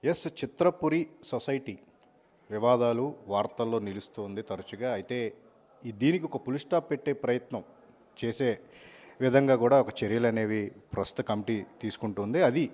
Yes Chitrapuri society వివాదాలు వార్తల్లో నిలుస్తుంది తరచుగా. అయితే దీనికి ఒక పులి స్టాప్ పెట్టే ప్రయత్నం చేసే విధంగా కూడా ఒక చర్యలు అనేవి ప్రస్తుత కమిటీ తీసుకుంటుంది. అది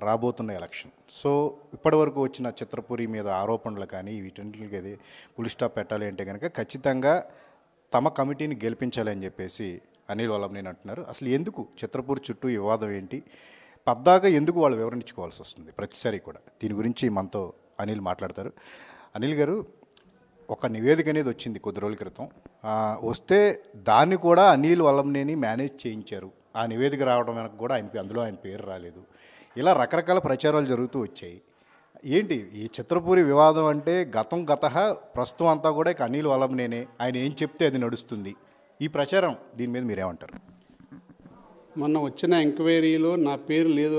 రాబోతున్న ఎలక్షన్. సో ఇప్పటివరకు వచ్చిన చిత్రపురి మీద ఆరోపణలు కానీ వీటన్నిటికి అది పులి స్టాప్ పెట్టాలి అంటే కనుక ఖచ్చితంగా తమ కమిటీని గెలిపించాలి అని చెప్పేసి అనిల్ వల్లభనేని అంటున్నారు. అసలు ఎందుకు చిత్రపురి చుట్టూ ఈ వివాదం ఏంటి, పద్దాగా ఎందుకు వాళ్ళు వివరించుకోవాల్సి వస్తుంది ప్రతిసారి కూడా? దీని గురించి మనతో అనిల్ మాట్లాడతారు. అనిల్ గారు, ఒక నివేదిక అనేది వచ్చింది కొద్ది రోజుల క్రితం. వస్తే దాన్ని కూడా అనిల్ వల్లభనేని మేనేజ్ చేయించారు. ఆ నివేదిక రావడం వెనక కూడా అందులో ఆయన పేరు రాలేదు. ఇలా రకరకాల ప్రచారాలు జరుగుతూ వచ్చాయి. ఏంటి ఈ చిత్రపురి వివాదం అంటే ప్రస్తుతం అంతా కూడా ఇక అనిల్ వల్లభనేని ఆయన ఏం చెప్తే అది నడుస్తుంది. ఈ ప్రచారం దీని మీద మీరేమంటారు? మొన్న వచ్చిన ఎంక్వైరీలో నా పేరు లేదు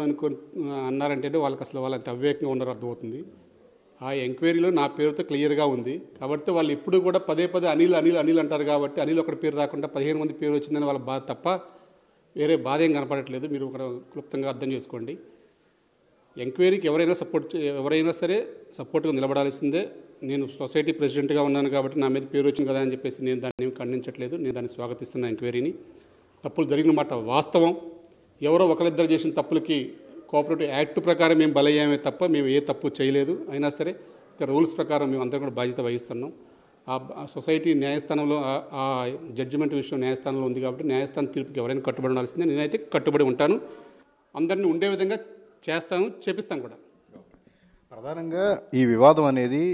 అన్నారంటే వాళ్ళకి అసలు వాళ్ళంత అవివేకంగా ఉన్నారో అర్థమవుతుంది. ఆ ఎంక్వైరీలో నా పేరుతో క్లియర్గా ఉంది. కాబట్టి వాళ్ళు ఎప్పుడు కూడా పదే అనిల్ అనిల్ అనిల్ అంటారు. కాబట్టి అనిల్ ఒకటి పేరు రాకుండా 15 మంది పేరు వచ్చిందని వాళ్ళ బాధ తప్ప వేరే బాధ ఏం కనపడట్లేదు. మీరు ఒక క్లుప్తంగా అర్థం చేసుకోండి. ఎంక్వైరీకి ఎవరైనా సరే సపోర్ట్గా నిలబడాల్సిందే. నేను సొసైటీ ప్రెసిడెంట్గా ఉన్నాను కాబట్టి నా మీద పేరు వచ్చింది కదా అని చెప్పేసి నేను దాన్ని ఖండించట్లేదు. నేను దాన్ని స్వాగతిస్తున్న ఎంక్వైరీని. తప్పులు జరిగిన మాట వాస్తవం. ఎవరో ఒకరిద్దరు చేసిన తప్పులకి కోఆపరేటివ్ యాక్ట్ ప్రకారం మేము బలయ్యామే తప్ప మేము ఏ తప్పు చేయలేదు. అయినా సరే రూల్స్ ప్రకారం మేము అందరం కూడా బాధ్యత వహిస్తున్నాం. ఆ సొసైటీ న్యాయస్థానంలో ఆ జడ్జిమెంట్ విషయం న్యాయస్థానంలో ఉంది కాబట్టి న్యాయస్థానం తీర్పుకి ఎవరైనా కట్టుబడి ఉండాల్సిందే. నేనైతే కట్టుబడి ఉంటాను. అందరినీ ఉండే విధంగా చేస్తాను, చేపిస్తాను కూడా. ప్రధానంగా ఈ వివాదం అనేది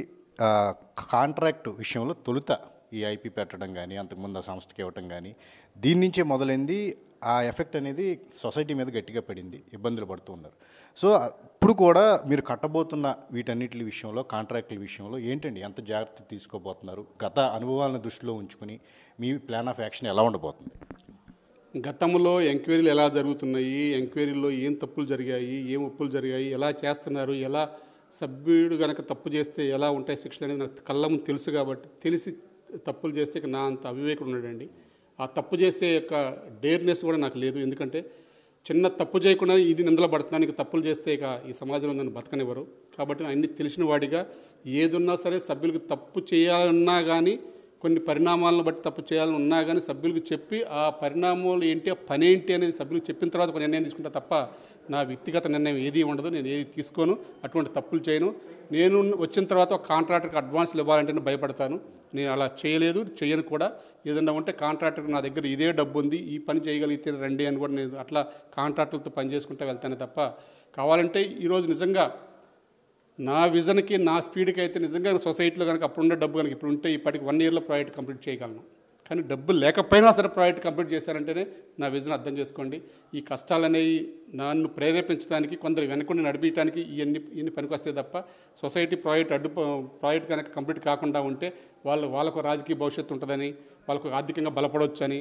కాంట్రాక్ట్ విషయంలో తొలుత ఈ ఐపీ పెట్టడం కానీ అంతకుముందు ఆ సంస్థకి ఇవ్వటం కానీ దీని నుంచే మొదలైంది. ఆ ఎఫెక్ట్ అనేది సొసైటీ మీద గట్టిగా పడింది, ఇబ్బందులు పడుతూ ఉన్నారు. సో ఇప్పుడు కూడా మీరు కట్టబోతున్న వీటన్నిటి విషయంలో, కాంట్రాక్టుల విషయంలో ఏంటండి, ఎంత జాగ్రత్త తీసుకోబోతున్నారు? గత అనుభవాలను దృష్టిలో ఉంచుకుని మీ ప్లాన్ ఆఫ్ యాక్షన్ ఎలా ఉండబోతుంది? గతంలో ఎంక్వైరీలు ఎలా జరుగుతున్నాయి, ఎంక్వైరీలో ఏం తప్పులు జరిగాయి, ఏం ఒప్పులు జరిగాయి, ఎలా చేస్తున్నారు, ఎలా సభ్యుడు కనుక తప్పు చేస్తే ఎలా ఉంటాయి శిక్షలు అనేది నాకు కళ్ళ ముందు తెలుసు. కాబట్టి తెలిసి తప్పులు చేస్తే నా అంత అవివేకుడు ఉన్నాడండి. ఆ తప్పు చేసే యొక్క డేర్నెస్ కూడా నాకు లేదు. ఎందుకంటే చిన్న తప్పు చేయకుండా ఇన్ని నిందలు పడుతున్నాను. తప్పులు చేస్తే ఇక ఈ సమాజంలో నన్ను బతకనివ్వరు. కాబట్టి అన్ని తెలిసిన వాడిగా ఏదున్నా సరే సభ్యులకు తప్పు చేయాలన్నా కానీ, కొన్ని పరిణామాలను బట్టి తప్పు చేయాలని ఉన్నా కానీ సభ్యులకు చెప్పి ఆ పరిణామాలు ఏంటి, ఆ పని ఏంటి అనేది సభ్యులకు చెప్పిన తర్వాత ఒక నిర్ణయం తీసుకుంటా తప్ప నా వ్యక్తిగత నిర్ణయం ఏది ఉండదు. నేను ఏది తీసుకోను, అటువంటి తప్పులు చేయను. నేను వచ్చిన తర్వాత ఒక కాంట్రాక్టర్కి అడ్వాన్స్లు ఇవ్వాలంటే నేను భయపడతాను. నేను అలా చేయలేదు, చేయను కూడా. ఏదన్నా ఉంటే కాంట్రాక్టర్కి నా దగ్గర ఇదే డబ్బు ఉంది, ఈ పని చేయగలిగితే రండి అని కూడా నేను అట్లా కాంట్రాక్టర్లతో పని చేసుకుంటూ వెళ్తానే తప్ప, కావాలంటే ఈరోజు నిజంగా నా విజన్కి నా స్పీడ్కి అయితే నిజంగా సొసైటీలో కనుక అప్పుడున్న డబ్బు కనుక ఇప్పుడు ఉంటే ఇప్పటికి 1 yearలో ప్రాజెక్ట్ కంప్లీట్ చేయగలను. కానీ డబ్బు లేకపోయినా సరే ప్రాజెక్ట్ కంప్లీట్ చేశారంటేనే నా విజన్ అర్థం చేసుకోండి. ఈ కష్టాలు అనేవి నన్ను ప్రేరేపించడానికి, కొందరు వెనకుండా నడిపించడానికి ఇవన్నీ పనికొస్తే తప్ప సొసైటీ ప్రాజెక్ట్ కనుక కంప్లీట్ కాకుండా ఉంటే వాళ్ళకు రాజకీయ భవిష్యత్తు ఉంటుందని, వాళ్ళకు ఆర్థికంగా బలపడవచ్చని,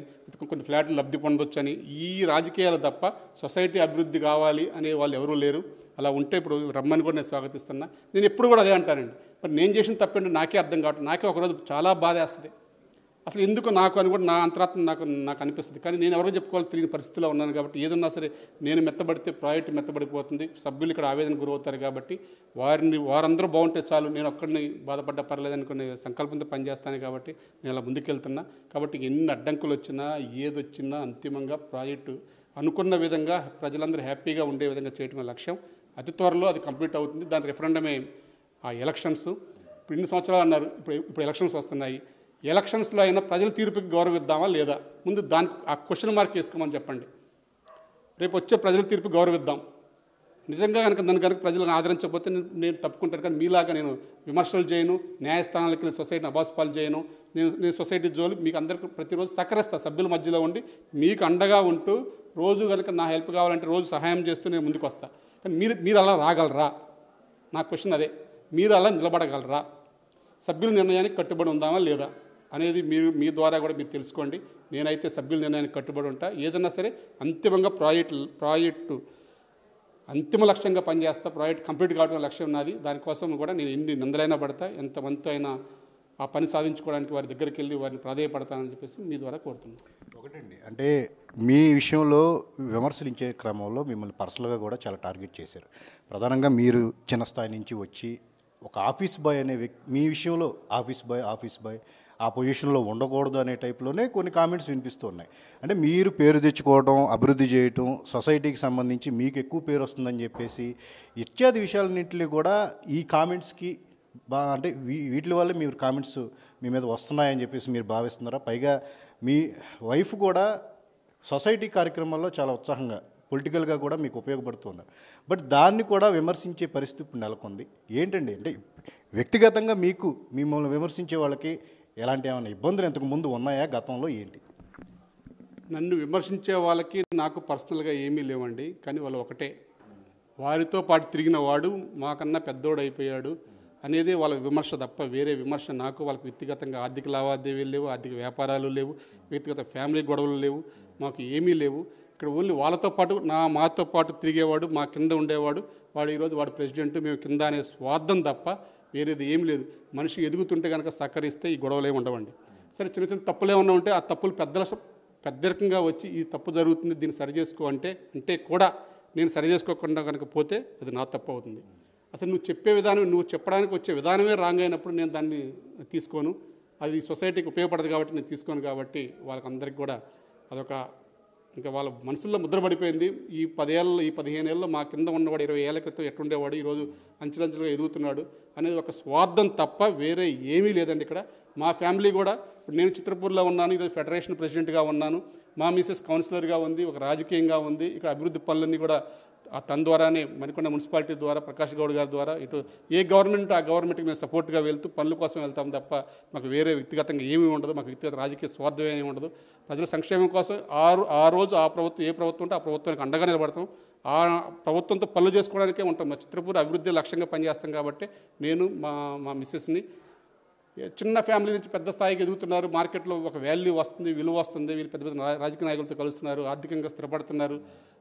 కొన్ని ఫ్లాట్లు లబ్ధి పొందొచ్చని ఈ రాజకీయాలు తప్ప సొసైటీ అభివృద్ధి కావాలి అనే వాళ్ళు ఎవరూ లేరు. అలా ఉంటే ఇప్పుడు రమ్మని కూడా నేను స్వాగతిస్తున్నా. నేను ఎప్పుడు కూడా అదే అంటానండి. మరి నేను చేసిన తప్పంటే నాకే అర్థం కావట్లేదు. నాకే ఒకరోజు చాలా బాధ వేస్తుంది. అసలు ఎందుకు నాకు అని కూడా నా అంతరాత్మ నాకు అనిపిస్తుంది. కానీ నేను ఎవరో చెప్పుకోవాలి తెలియని పరిస్థితిలో ఉన్నాను. కాబట్టి ఏదన్నా సరే నేను మెత్తబడితే ప్రాజెక్ట్ మెత్తబడిపోతుంది, సభ్యులు ఇక్కడ ఆవేదన గురవుతారు. కాబట్టి వారందరూ బాగుంటే చాలు, నేను ఒక్కడిని బాధపడ్డా పర్లేదు అనుకునే సంకల్పంతో పనిచేస్తాను. కాబట్టి నేను అలా ముందుకెళ్తున్నా. కాబట్టి ఎన్ని అడ్డంకులు వచ్చినా ఏదొచ్చినా అంతిమంగా ప్రాజెక్టు అనుకున్న విధంగా ప్రజలందరూ హ్యాపీగా ఉండే విధంగా చేయటమే లక్ష్యం. అతి త్వరలో అది కంప్లీట్ అవుతుంది. దాని రెఫరెండమే ఆ ఎలక్షన్స్. ఇప్పుడు ఇన్ని సంవత్సరాలు అన్నారు, ఇప్పుడు ఎలక్షన్స్ వస్తున్నాయి. ఎలక్షన్స్లో అయినా ప్రజల తీర్పుకి గౌరవిద్దామా లేదా? ముందు దానికి ఆ క్వశ్చన్ మార్క్ వేసుకోమని చెప్పండి. రేపు వచ్చే ప్రజల తీర్పు గౌరవిద్దాం. నిజంగా కనుక ప్రజలను ఆదరించకపోతే నేను తప్పుకుంటాను. కానీ మీలాగా నేను విమర్శలు చేయను, న్యాయస్థానాలకి సొసైటీని అబాస్పాలు చేయను. నేను సొసైటీ జోలి మీకు అందరికీ ప్రతిరోజు సహకరిస్తా. సభ్యుల మధ్యలో ఉండి మీకు అండగా ఉంటూ రోజు కనుక నా హెల్ప్ కావాలంటే రోజు సహాయం చేస్తూ నేను ముందుకు వస్తా. కానీ మీరు అలా రాగలరా? నా క్వశ్చన్ అదే. మీరు అలా నిలబడగలరా? సభ్యుల నిర్ణయానికి కట్టుబడి ఉందామా లేదా అనేది మీ ద్వారా కూడా మీరు తెలుసుకోండి. నేనైతే సభ్యుల నిర్ణయానికి కట్టుబడి ఉంటా. ఏదన్నా సరే అంతిమంగా ప్రాజెక్టు అంతిమ లక్ష్యంగా పనిచేస్తా. ప్రాజెక్ట్ కంప్లీట్ కావడం లక్ష్యం ఉన్నది. దానికోసం కూడా నేను ఎన్ని నిందలైనా పడతా, ఎంతమంది అయినా ఆ పని సాధించుకోవడానికి వారి దగ్గరికి వెళ్ళి వారిని ప్రాధేయపడతానని చెప్పేసి మీ ద్వారా కోరుతున్నాను. ఒకటండి అంటే మీ విషయంలో విమర్శలించే క్రమంలో మిమ్మల్ని పర్సనల్గా కూడా చాలా టార్గెట్ చేశారు. ప్రధానంగా మీరు చిన్న స్థాయి నుంచి వచ్చి ఒక ఆఫీస్ బాయ్ అనే వ్యక్తి మీ విషయంలో ఆఫీస్ బాయ్ ఆ పొజిషన్లో ఉండకూడదు అనే టైప్లోనే కొన్ని కామెంట్స్ వినిపిస్తూ ఉన్నాయి. అంటే మీరు పేరు తెచ్చుకోవడం, అభివృద్ధి చేయటం, సొసైటీకి సంబంధించి మీకు ఎక్కువ పేరు వస్తుందని చెప్పేసి ఇత్యాది విషయాలన్నింటినీ కూడా ఈ కామెంట్స్కి అంటే వీటి వల్ల మీరు కామెంట్స్ మీ మీద వస్తున్నాయని చెప్పేసి మీరు భావిస్తున్నారా? పైగా మీ వైఫ్ కూడా సొసైటీ కార్యక్రమాల్లో చాలా ఉత్సాహంగా పొలిటికల్గా కూడా మీకు ఉపయోగపడుతున్నారు. బట్ దాన్ని కూడా విమర్శించే పరిస్థితి ఇప్పుడు నెలకొంది. ఏంటండి అంటే వ్యక్తిగతంగా మీకు మిమ్మల్ని విమర్శించే వాళ్ళకి ఎలాంటి ఏమైనా ఇబ్బందులు ఇంతకు ముందు ఉన్నాయా గతంలో ఏంటి? నన్ను విమర్శించే వాళ్ళకి నాకు పర్సనల్గా ఏమీ లేవండి. కానీ వాళ్ళు ఒకటే, వారితో పాటు తిరిగిన వాడు మాకన్నా పెద్దోడు అయిపోయాడు అనేది వాళ్ళ విమర్శ తప్ప వేరే విమర్శ నాకు వాళ్ళకి వ్యక్తిగతంగా ఆర్థిక లావాదేవీలు లేవు, ఆర్థిక వ్యాపారాలు లేవు, వ్యక్తిగత ఫ్యామిలీ గొడవలు లేవు, మాకు ఏమీ లేవు. ఇక్కడ ఓన్లీ వాళ్ళతో పాటు మాతో పాటు తిరిగేవాడు, మా కింద ఉండేవాడు, వాడు ఈరోజు వాడు ప్రెసిడెంట్, మేము కింద అనే స్వార్థం తప్ప వేరేది ఏమీ లేదు. మనిషి ఎదుగుతుంటే కనుక సహకరిస్తే ఈ గొడవలు ఏమి ఉండవండి. సరే చిన్న చిన్న తప్పులు ఏమన్నా ఉంటే ఆ తప్పులు పెద్దరికంగా వచ్చి ఈ తప్పు జరుగుతుంది దీన్ని సరి చేసుకో అంటే కూడా నేను సరి చేసుకోకుండా కనుక పోతే అది నా తప్పు అవుతుంది. అసలు నువ్వు చెప్పే విధానం, నువ్వు చెప్పడానికి వచ్చే విధానమే రాంగ్ అయినప్పుడు నేను దాన్ని తీసుకోను. అది సొసైటీకి ఉపయోగపడదు కాబట్టి నేను తీసుకోను. కాబట్టి వాళ్ళకందరికీ కూడా అదొక ఇంకా వాళ్ళ మనసుల్లో ముద్రపడిపోయింది. ఈ 15 ఏళ్ళలో మా కింద ఉన్నవాడు 20 ఏళ్ల క్రితం ఎట్టుండేవాడు, ఈరోజు అంచెలంచెలుగా ఎదుగుతున్నాడు అనేది ఒక స్వార్థం తప్ప వేరే ఏమీ లేదండి. ఇక్కడ మా ఫ్యామిలీ కూడా ఇప్పుడు నేను చిత్రపూర్లో ఉన్నాను, ఈరోజు ఫెడరేషన్ ప్రెసిడెంట్గా ఉన్నాను, మా మిసెస్ కౌన్సిలర్గా ఉంది, ఒక రాజకీయంగా ఉంది. ఇక్కడ అభివృద్ధి పనులన్నీ కూడా తన ద్వారానే మణికొండ మున్సిపాలిటీ ద్వారా ప్రకాష్ గౌడ్ గారి ద్వారా ఇటు ఏ గవర్నమెంట్ ఆ గవర్నమెంట్కి మేము సపోర్ట్గా వెళ్తూ పనుల కోసం వెళ్తాం తప్ప మాకు వేరే వ్యక్తిగతంగా ఏమీ ఉండదు. మాకు వ్యక్తిగత రాజకీయ స్వార్థం ఏమీ ఉండదు. ప్రజల సంక్షేమం కోసం ఆ రోజు ఆ ప్రభుత్వం ఏ ప్రభుత్వం ఉంటే ఆ ప్రభుత్వానికి అండగా నిలబడతాం. ఆ ప్రభుత్వంతో పనులు చేసుకోవడానికే ఉంటాం. మా చిత్రపూర్ అభివృద్ధి లక్ష్యంగా పనిచేస్తాం. కాబట్టి నేను మా మిస్సెస్ని చిన్న ఫ్యామిలీ నుంచి పెద్ద స్థాయికి ఎదుగుతున్నారు, మార్కెట్లో ఒక వాల్యూ వస్తుంది, విలువ వస్తుంది, వీళ్ళు పెద్ద పెద్ద రాజకీయ నాయకులతో కలుస్తున్నారు, ఆర్థికంగా స్థిరపడుతున్నారు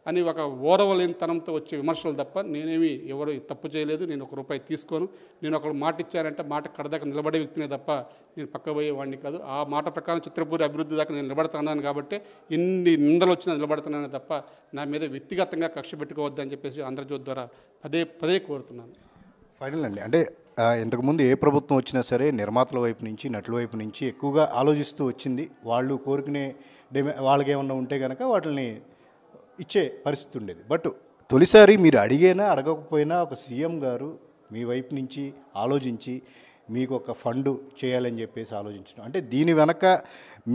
అని ఒక ఓరవలేనితనంతో వచ్చే విమర్శలు తప్ప నేనేమి ఎవరు తప్పు చేయలేదు. నేను ₹1 తీసుకోను. నేను ఒకరు మాట ఇచ్చానంటే మాట కడదాకా నిలబడే వ్యక్తినే తప్ప నేను పక్కబోయేవాడిని కాదు. ఆ మాట ప్రకారం చిత్రపూరి అభివృద్ధి దాకా నేను నిలబడుతున్నాను. కాబట్టి ఎన్ని నిందలు వచ్చినా నిలబడుతున్నాను తప్ప నా మీద వ్యక్తిగతంగా కక్ష పెట్టుకోవద్దని చెప్పేసి ఆంధ్రజ్యోతి ద్వారా పదే కోరుతున్నాను. ఫైనల్ అండి, అంటే ఇంతకుముందు ఏ ప్రభుత్వం వచ్చినా సరే నిర్మాతల వైపు నుంచి, నటుల వైపు నుంచి ఎక్కువగా ఆలోచిస్తూ వచ్చింది. వాళ్ళు కోరుకునే వాళ్ళకి ఏమన్నా ఉంటే కనుక వాటిని ఇచ్చే పరిస్థితి ఉండేది. బట్ తొలిసారి మీరు అడగకపోయినా ఒక సీఎం గారు మీ వైపు నుంచి ఆలోచించి మీకు ఒక ఫండ్ చేయాలని చెప్పేసి ఆలోచించడం, అంటే దీని వెనక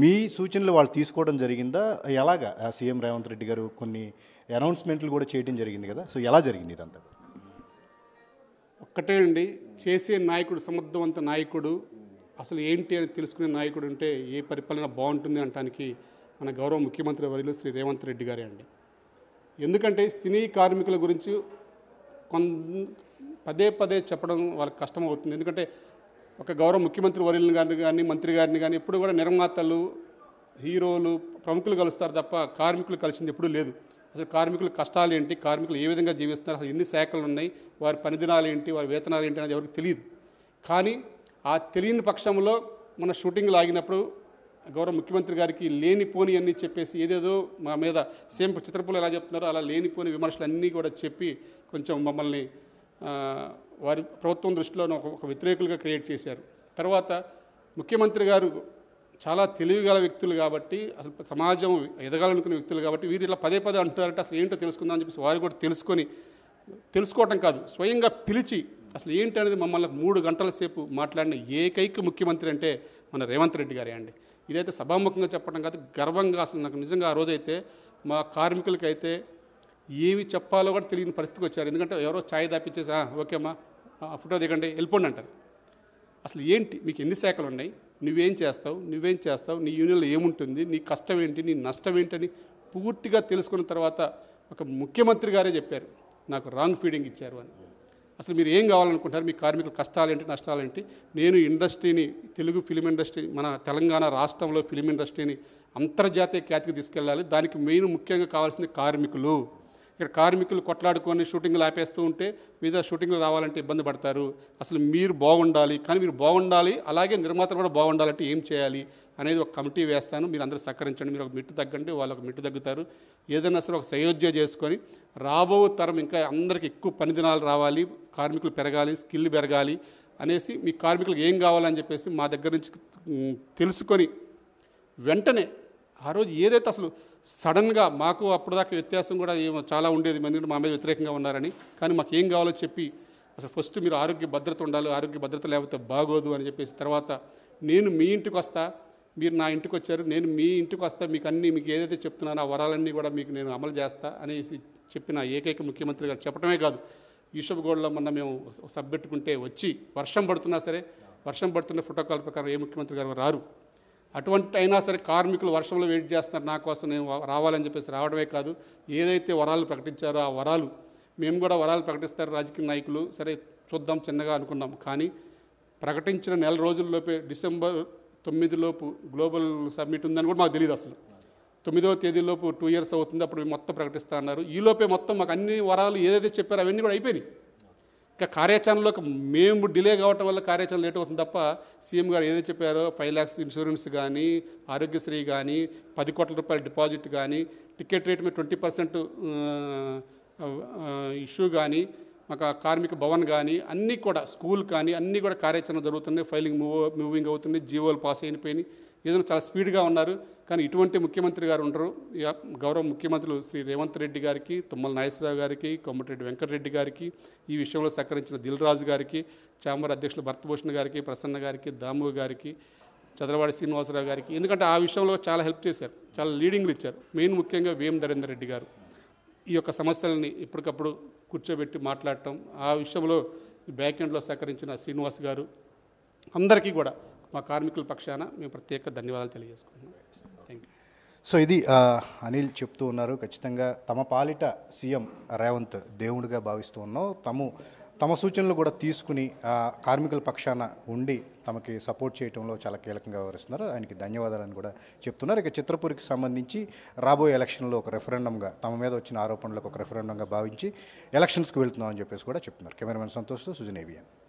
మీ సూచనలు వాళ్ళు తీసుకోవడం జరిగిందా? ఎలాగా సీఎం రేవంత్ రెడ్డి గారు కొన్ని అనౌన్స్మెంట్లు కూడా చేయడం జరిగింది కదా, సో ఎలా జరిగింది ఇదంతా? ఒక్కటే అండి, చేసే నాయకుడు, సమర్థవంత నాయకుడు, అసలు ఏంటి అని తెలుసుకునే నాయకుడు ఉంటే ఏ పరిపాలన బాగుంటుంది అనడానికి మన గౌరవ ముఖ్యమంత్రి వర్యులు శ్రీ రేవంత్ రెడ్డి గారే అండి. ఎందుకంటే సినీ కార్మికుల గురించి పదే చెప్పడం వాళ్ళకి కష్టం అవుతుంది. ఎందుకంటే ఒక గౌరవ ముఖ్యమంత్రి వర్యులను కానీ మంత్రి గారిని కానీ ఎప్పుడు కూడా నిర్మాతలు, హీరోలు, ప్రముఖులు కలుస్తారు తప్ప కార్మికులు కలిసింది ఎప్పుడూ లేదు. అసలు కార్మికుల కష్టాలు ఏంటి, కార్మికులు ఏ విధంగా జీవిస్తున్నారు, అసలు ఎన్ని శాఖలు ఉన్నాయి, వారి పనిదినాలు ఏంటి, వారి వేతనాలు ఏంటి అనేది ఎవరికి తెలియదు. కానీ ఆ తెలియని పక్షంలో మన షూటింగ్ లాగినప్పుడు గౌరవ ముఖ్యమంత్రి గారికి లేనిపోని అన్నీ చెప్పేసి ఏదేదో మా మీద సేమ్ చిత్రపూర్లో ఎలా చెప్తున్నారో అలా లేనిపోని విమర్శలు అన్నీ కూడా చెప్పి కొంచెం మమ్మల్ని వారి ప్రభుత్వం దృష్టిలో ఒక వ్యతిరేకులుగా క్రియేట్ చేశారు. తర్వాత ముఖ్యమంత్రి గారు చాలా తెలివిగల వ్యక్తులు కాబట్టి, అసలు సమాజం ఎదగాలనుకునే వ్యక్తులు కాబట్టి వీరు ఇలా పదే అంటున్నారంటే అసలు ఏంటో తెలుసుకుందాం అని చెప్పేసి వారు కూడా తెలుసుకోవటం కాదు, స్వయంగా పిలిచి అసలు ఏంటి అనేది మమ్మల్ని 3 గంటల సేపు మాట్లాడిన ఏకైక ముఖ్యమంత్రి అంటే మన రేవంత్ రెడ్డి గారే అండి. ఇదైతే సభాముఖంగా చెప్పడం కాదు, గర్వంగా అసలు నాకు నిజంగా ఆ రోజైతే మా కార్మికులకైతే ఏమి చెప్పాలో కూడా తెలియని పరిస్థితికి వచ్చారు. ఎందుకంటే ఎవరో ఛాయ్ దాపిచ్చేసి ఓకే అమ్మా ఫోటో దిగండి వెళ్ళిపోండి అంటారు. అసలు ఏంటి, మీకు ఎన్ని శాఖలు ఉన్నాయి, నువ్వేం చేస్తావు, నీ యూనియన్లో ఏముంటుంది, నీ కష్టం ఏంటి, నీ నష్టం ఏంటని పూర్తిగా తెలుసుకున్న తర్వాత ఒక ముఖ్యమంత్రి గారే చెప్పారు నాకు రాంగ్ ఫీడింగ్ ఇచ్చారు అని. అసలు మీరు ఏం కావాలనుకుంటారు, మీ కార్మికుల కష్టాలేంటి, నష్టాలేంటి, నేను ఇండస్ట్రీని, తెలుగు ఫిలిం ఇండస్ట్రీ, మన తెలంగాణ రాష్ట్రంలో ఫిలిం ఇండస్ట్రీని అంతర్జాతీయ ఖ్యాతికి తీసుకెళ్ళాలి, దానికి ముఖ్యంగా కావాల్సింది కార్మికులు. ఇక్కడ కార్మికులు కొట్లాడుకొని షూటింగ్లు ఆపేస్తూ ఉంటే మీద షూటింగ్లు రావాలంటే ఇబ్బంది పడతారు. అసలు మీరు బాగుండాలి, కానీ మీరు బాగుండాలి, అలాగే నిర్మాతలు కూడా బాగుండాలంటే ఏం చేయాలి అనేది ఒక కమిటీ వేస్తాను. మీరు అందరూ సహకరించండి. మీరు ఒక మెట్టు తగ్గండి, వాళ్ళు ఒక మెట్టు తగ్గుతారు. ఏదైనా సరే ఒక సయోధ్య చేసుకొని రాబో తరం ఇంకా అందరికి ఎక్కువ పని దినాలు రావాలి, కార్మికులు పెరగాలి, స్కిల్ పెరగాలి అనేసి మీ కార్మికులకు ఏం కావాలని చెప్పేసి మా దగ్గర నుంచి తెలుసుకొని వెంటనే ఆ రోజు ఏదైతే అసలు సడన్గా మాకు అప్పటిదాకా వ్యత్యాసం కూడా చాలా ఉండేది, ఎందుకంటే మా మీద వ్యతిరేకంగా ఉన్నారని. కానీ మాకు ఏం కావాలో చెప్పి అసలు ఫస్ట్ మీరు ఆరోగ్య భద్రత ఉండాలి, ఆరోగ్య భద్రత లేకపోతే బాగోదు అని చెప్పేసి తర్వాత నేను మీ ఇంటికి వస్తా, మీరు నా ఇంటికి వచ్చారు, నేను మీ ఇంటికి వస్తా, మీకు ఏదైతే చెప్తున్నానో ఆ వరాలన్నీ కూడా మీకు నేను అమలు చేస్తా అనేసి చెప్పిన ఏకైక ముఖ్యమంత్రి గారు. చెప్పడమే కాదు, ఈషబ్గూడలో మొన్న మేము సబ్ పెట్టుకుంటే వచ్చి వర్షం పడుతున్నా సరే, వర్షం పడుతున్న ప్రోటోకాల్ ప్రకారం ఏ ముఖ్యమంత్రి గారు రారు, అటువంటి అయినా సరే కార్మికులు వర్షంలో వెయిట్ చేస్తున్నారు నా కోసం, నేను రావాలని చెప్పేసి రావడమే కాదు, ఏదైతే వరాలు ప్రకటించారో ఆ వరాలు మేము కూడా వరాలు ప్రకటిస్తారు రాజకీయ నాయకులు, సరే చూద్దాం చిన్నగా అనుకున్నాం. కానీ ప్రకటించిన నెల రోజుల్లోపే డిసెంబర్ 9 గ్లోబల్ సమ్మిట్ ఉందని కూడా మాకు తెలియదు. అసలు 9వ తేదీలోపు 2 years అవుతుంది, అప్పుడు మొత్తం ప్రకటిస్తా అన్నారు. ఈలోపే మొత్తం మాకు అన్ని వరాలు ఏదైతే చెప్పారో అవన్నీ కూడా అయిపోయినాయి. ఇంకా కార్యాచరణలోకి మేము డిలే కావటం వల్ల కార్యాచరణ లేట్ అవుతుంది తప్ప సీఎం గారు ఏదైతే చెప్పారో 5 lakhs ఇన్సూరెన్స్ కానీ, ఆరోగ్యశ్రీ కానీ, 10 కోట్ల రూపాయల డిపాజిట్ కానీ, టికెట్ రేట్ మీద 20% ఇష్యూ కానీ, మాకు కార్మిక భవన్ కానీ అన్నీ కూడా, స్కూల్ కానీ అన్నీ కూడా కార్యాచరణ జరుగుతున్నాయి. ఫైలింగ్ మూవింగ్ అవుతుంది, జీవోలు పాస్ అయిపోయినాయి, ఏదైనా చాలా స్పీడ్గా ఉన్నారు. కానీ ఇటువంటి ముఖ్యమంత్రి గారు ఉండరు. గౌరవ ముఖ్యమంత్రులు శ్రీ రేవంత్ రెడ్డి గారికి, తుమ్మల నాగేశ్వరరావు గారికి, కోమటిరెడ్డి వెంకటరెడ్డి గారికి, ఈ విషయంలో సహకరించిన దిల్ రాజు గారికి, ఛాంబర్ అధ్యక్షులు భరతభూషణ్ గారికి, ప్రసన్న గారికి, దాము గారికి, చదలవాడి శ్రీనివాసరావు గారికి, ఎందుకంటే ఆ విషయంలో చాలా హెల్ప్ చేశారు, చాలా లీడింగ్లు ఇచ్చారు. మెయిన్ ముఖ్యంగా వేం నరేందర్ రెడ్డి గారు ఈ యొక్క సమస్యలని ఎప్పటికప్పుడు కూర్చోబెట్టి మాట్లాడటం, ఆ విషయంలో బ్యాక్ ఎండ్లో సహకరించిన శ్రీనివాస్ గారు, అందరికీ కూడా మా కార్మికుల పక్షాన మేము ప్రత్యేక ధన్యవాదాలు తెలియజేసుకుంటున్నాం. Thank you. సో ఇది అనిల్ చెప్తూ ఉన్నారు. ఖచ్చితంగా తమ పాలిట సీఎం రేవంత్ దేవుడిగా భావిస్తూ ఉన్నాం. తమ సూచనలు కూడా తీసుకుని కార్మికుల పక్షాన ఉండి తమకి సపోర్ట్ చేయడంలో చాలా కీలకంగా వ్యవహరిస్తున్నారు. ఆయనకి ధన్యవాదాలని కూడా చెప్తున్నారు. ఇక చిత్రపూర్కి సంబంధించి రాబోయే ఎలక్షన్లో ఒక రెఫరెండంగా, తమ మీద వచ్చిన ఆరోపణలకు ఒక రెఫరెండంగా భావించి ఎలక్షన్స్కి వెళ్తున్నామని చెప్పేసి కూడా చెప్తున్నారు. కెమెరామెన్ సంతోష్తో సుజన్ ఏబిఎన్.